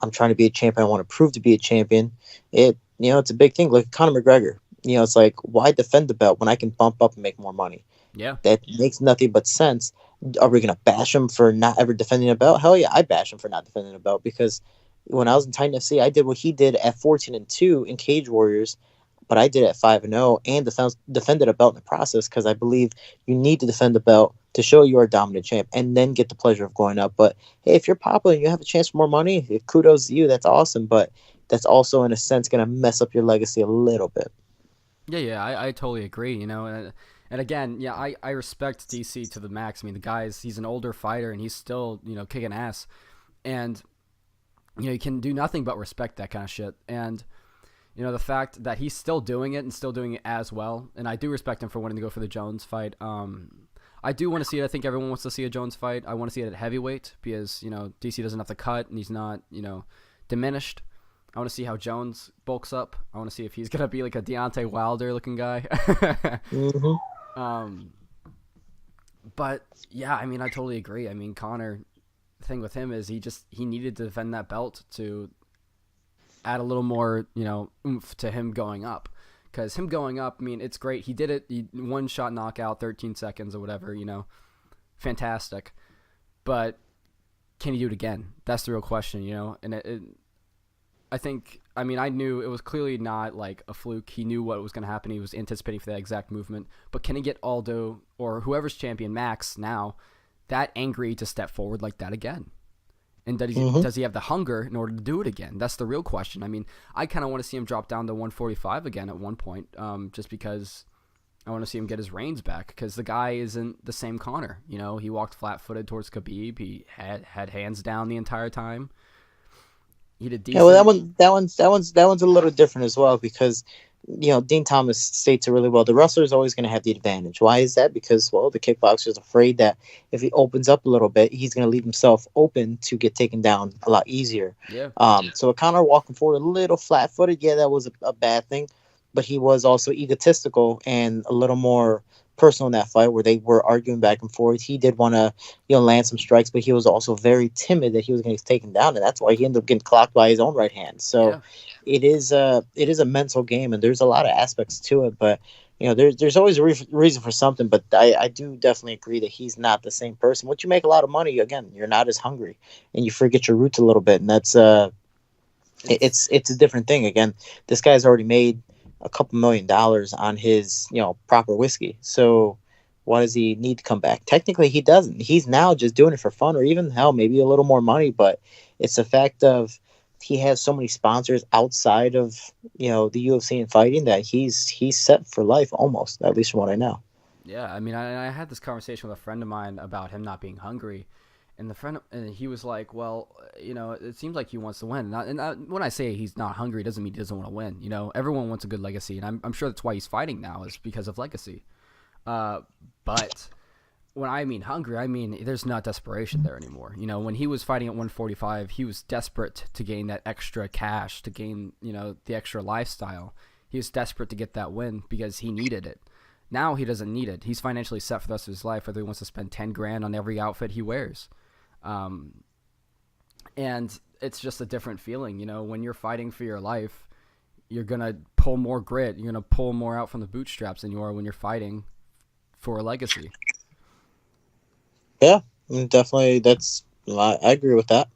I'm trying to be a champion. I want to prove to be a champion. It's a big thing. Like Conor McGregor. It's like, why defend the belt when I can bump up and make more money? Yeah. That makes nothing but sense. Are we gonna bash him for not ever defending a belt? Hell yeah, I bash him for not defending a belt because when I was in Titan FC, I did what he did at 14-2 in Cage Warriors, but I did it at 5-0 and defended a belt in the process because I believe you need to defend the belt to show you are a dominant champ and then get the pleasure of going up. But hey, if you're popular and you have a chance for more money, kudos to you. That's awesome. But that's also in a sense going to mess up your legacy a little bit. Yeah, yeah, I totally agree. And again, yeah, I respect DC to the max. I mean, he's an older fighter and he's still kicking ass, and you can do nothing but respect that kind of shit. And the fact that he's still doing it and still doing it as well, and I do respect him for wanting to go for the Jones fight. I do want to see it. I think everyone wants to see a Jones fight. I want to see it at heavyweight because DC doesn't have to cut and he's not diminished. I want to see how Jones bulks up. I want to see if he's gonna be like a Deontay Wilder looking guy. Mm-hmm. But yeah, I mean, I totally agree. I mean, Conor, the thing with him is he needed to defend that belt to add a little more oomph to him going up. Because him going up, I mean, it's great. He did it. One shot knockout, 13 seconds or whatever. Fantastic. But can he do it again? That's the real question. And I knew it was clearly not like a fluke. He knew what was going to happen. He was anticipating for that exact movement. But can he get Aldo or whoever's champion, Max, now, that angry to step forward like that again? And does he have the hunger in order to do it again? That's the real question. I mean, I kind of want to see him drop down to 145 again at one point, just because I want to see him get his reins back, because the guy isn't the same Conor. He walked flat-footed towards Khabib. He had hands down the entire time. He did decent. Yeah, well, that one's a little different as well because Dean Thomas states it really well. The wrestler is always going to have the advantage. Why is that? Because the kickboxer is afraid that if he opens up a little bit, he's going to leave himself open to get taken down a lot easier. Yeah. So Conor walking forward a little flat-footed, yeah, that was a bad thing, but he was also egotistical and a little more personal in that fight where they were arguing back and forth. He did want to, land some strikes, but he was also very timid that he was going to get taken down, and that's why he ended up getting clocked by his own right hand. So Yeah. it is a mental game, and there's a lot of aspects to it. But there's always a reason for something. But I do definitely agree that he's not the same person. Once you make a lot of money, again, you're not as hungry, and you forget your roots a little bit, and that's it's a different thing. Again, this guy's already made a couple $1,000,000 on his proper whiskey. So why does he need to come back? Technically, he doesn't. He's now just doing it for fun, or even hell, maybe a little more money. But it's the fact of he has so many sponsors outside of the UFC and fighting that he's set for life almost, at least from what I know. Yeah, I mean, I had this conversation with a friend of mine about him not being hungry, and he was like, "Well, it seems like he wants to win." When I say he's not hungry, it doesn't mean he doesn't want to win. Everyone wants a good legacy, and I'm sure that's why he's fighting now, is because of legacy. But when I mean hungry, I mean there's not desperation there anymore. When he was fighting at 145, he was desperate to gain that extra cash, to gain the extra lifestyle. He was desperate to get that win because he needed it. Now he doesn't need it. He's financially set for the rest of his life, whether he wants to spend 10 grand on every outfit he wears. And it's just a different feeling. When you're fighting for your life, you're going to pull more grit. You're going to pull more out from the bootstraps than you are when you're fighting for a legacy. Yeah, definitely. I agree with that.